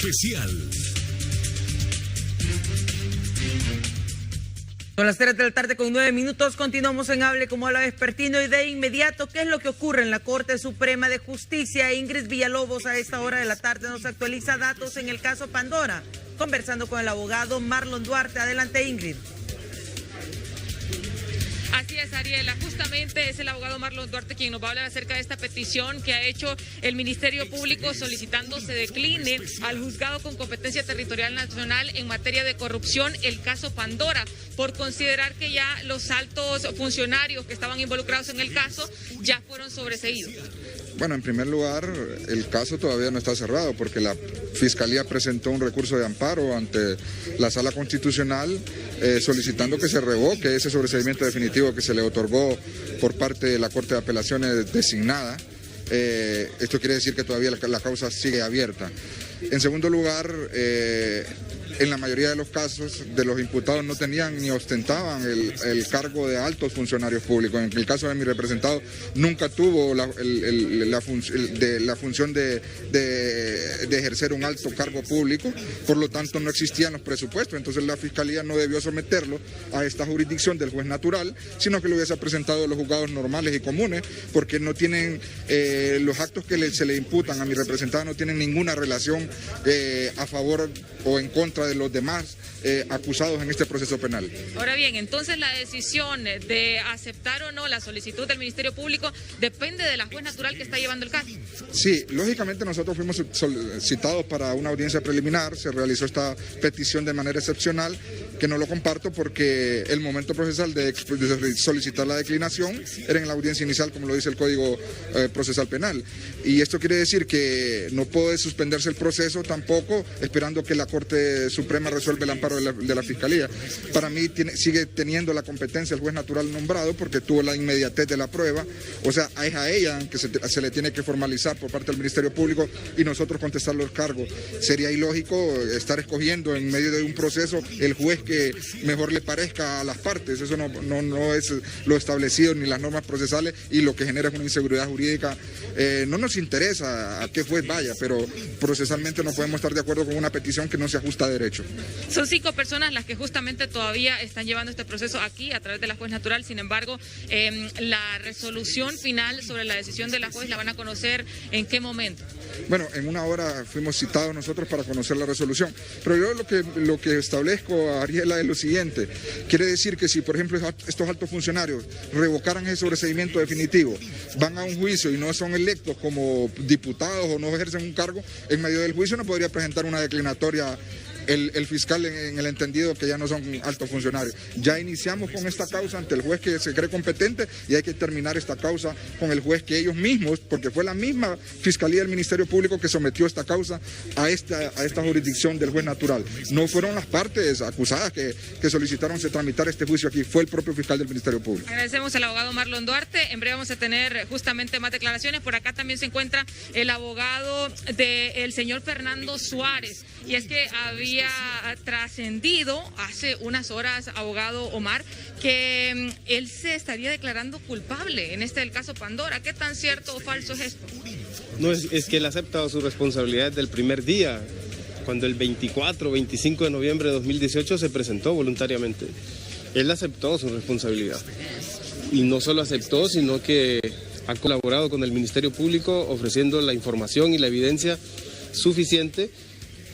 especial. Son las 3 de la tarde con 9 minutos. Continuamos en Hable como habla Vespertino y de inmediato, ¿qué es lo que ocurre en la Corte Suprema de Justicia? Ingrid Villalobos a esta hora de la tarde nos actualiza datos en el caso Pandora. Conversando con el abogado Marlon Duarte. Adelante, Ingrid. Así es, Ariela, justamente es el abogado Marlon Duarte quien nos va a hablar acerca de esta petición que ha hecho el Ministerio Público solicitando se decline al juzgado con competencia territorial nacional en materia de corrupción el caso Pandora, por considerar que ya los altos funcionarios que estaban involucrados en el caso ya fueron sobreseídos. Bueno, en primer lugar, el caso todavía no está cerrado porque la Fiscalía presentó un recurso de amparo ante la Sala Constitucional solicitando que se revoque ese sobreseimiento definitivo que se le otorgó por parte de la Corte de Apelaciones designada. Esto quiere decir que todavía la causa sigue abierta. En segundo lugar, en la mayoría de los casos de los imputados no tenían ni ostentaban el cargo de altos funcionarios públicos. En el caso de mi representado nunca tuvo la función de ejercer un alto cargo público, por lo tanto no existían los presupuestos, entonces la Fiscalía no debió someterlo a esta jurisdicción del juez natural, sino que lo hubiese presentado a los juzgados normales y comunes, porque no tienen los actos que se le imputan a mi representado no tienen ninguna relación a favor o en contra de los demás acusados en este proceso penal. Ahora bien, entonces la decisión de aceptar o no la solicitud del Ministerio Público depende de la juez natural que está llevando el caso. Sí, lógicamente nosotros fuimos citados para una audiencia preliminar, se realizó esta petición de manera excepcional, que no lo comparto porque el momento procesal de solicitar la declinación era en la audiencia inicial, como lo dice el Código Procesal Penal. Y esto quiere decir que no puede suspenderse el proceso tampoco esperando que la Corte Suprema resuelva el amparo de la Fiscalía. Para mí sigue teniendo la competencia el juez natural nombrado porque tuvo la inmediatez de la prueba, o sea, es a ella que se le tiene que formalizar por parte del Ministerio Público y nosotros contestar los cargos. Sería ilógico estar escogiendo en medio de un proceso el juez que mejor le parezca a las partes. Eso no es lo establecido ni las normas procesales y lo que genera es una inseguridad jurídica. No nos interesa a qué juez vaya, pero procesalmente no podemos estar de acuerdo con una petición que no se ajusta a derecho. Son 5 personas las que justamente todavía están llevando este proceso aquí a través de la juez natural. Sin embargo, la resolución final sobre la decisión de la juez la van a conocer ¿en qué momento? Bueno, en una hora fuimos citados nosotros para conocer la resolución, pero yo lo que establezco, Ariela, es lo siguiente. Quiere decir que si, por ejemplo, estos altos funcionarios revocaran ese sobreseimiento definitivo, van a un juicio y no son electos como diputados o no ejercen un cargo, en medio del juicio no podría presentar una declinatoria el fiscal en el entendido que ya no son altos funcionarios. Ya iniciamos con esta causa ante el juez que se cree competente y hay que terminar esta causa con el juez que ellos mismos, porque fue la misma Fiscalía del Ministerio Público que sometió esta causa a esta jurisdicción del juez natural. No fueron las partes acusadas que solicitaron se tramitar este juicio aquí, fue el propio fiscal del Ministerio Público. Agradecemos al abogado Marlon Duarte. En breve vamos a tener justamente más declaraciones. Por acá también se encuentra el abogado del señor Fernando Suárez. Y es que había trascendido hace unas horas, abogado Omar, que él se estaría declarando culpable en el caso Pandora. ¿Qué tan cierto o falso es esto? No, es que él ha aceptado su responsabilidad desde el primer día, cuando el 24 o 25 de noviembre de 2018 se presentó voluntariamente. Él aceptó su responsabilidad. Y no solo aceptó, sino que ha colaborado con el Ministerio Público ofreciendo la información y la evidencia suficiente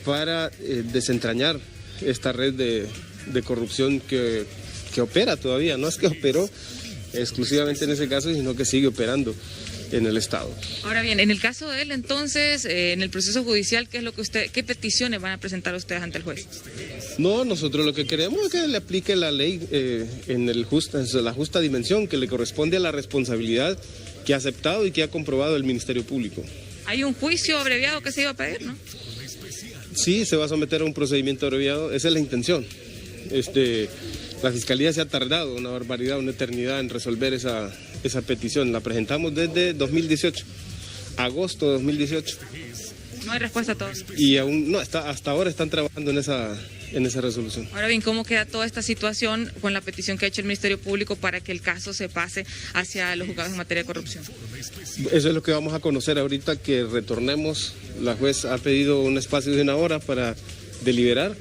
para desentrañar esta red de corrupción que opera todavía. No es que operó exclusivamente en ese caso, sino que sigue operando en el Estado. Ahora bien, en el caso de él, entonces, en el proceso judicial, ¿qué peticiones van a presentar ustedes ante el juez? No, nosotros lo que queremos es que le aplique la ley en la justa dimensión que le corresponde a la responsabilidad que ha aceptado y que ha comprobado el Ministerio Público. Hay un juicio abreviado que se iba a pedir, ¿no? Sí, se va a someter a un procedimiento abreviado, esa es la intención. La Fiscalía se ha tardado una barbaridad, una eternidad en resolver esa petición. La presentamos desde 2018, agosto de 2018. No hay respuesta a todos. Y aún no, hasta ahora están trabajando en esa resolución. Ahora bien, ¿cómo queda toda esta situación con la petición que ha hecho el Ministerio Público para que el caso se pase hacia los juzgados en materia de corrupción? Eso es lo que vamos a conocer ahorita que retornemos. La juez ha pedido un espacio de 1 hora para deliberar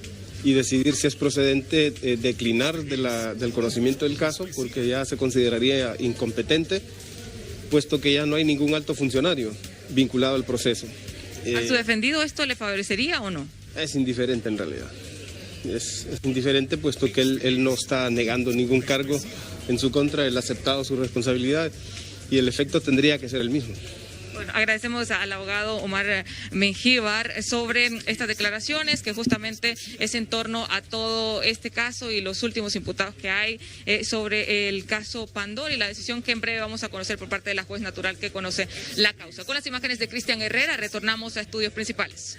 y decidir si es procedente declinar del conocimiento del caso, porque ya se consideraría incompetente, puesto que ya no hay ningún alto funcionario vinculado al proceso. ¿A su defendido esto le favorecería o no? Es indiferente en realidad. Es indiferente puesto que él no está negando ningún cargo en su contra, él ha aceptado su responsabilidad y el efecto tendría que ser el mismo. Bueno, agradecemos al abogado Omar Mengíbar sobre estas declaraciones, que justamente es en torno a todo este caso y los últimos imputados que hay sobre el caso Pandora y la decisión que en breve vamos a conocer por parte de la juez natural que conoce la causa. Con las imágenes de Cristian Herrera retornamos a estudios principales.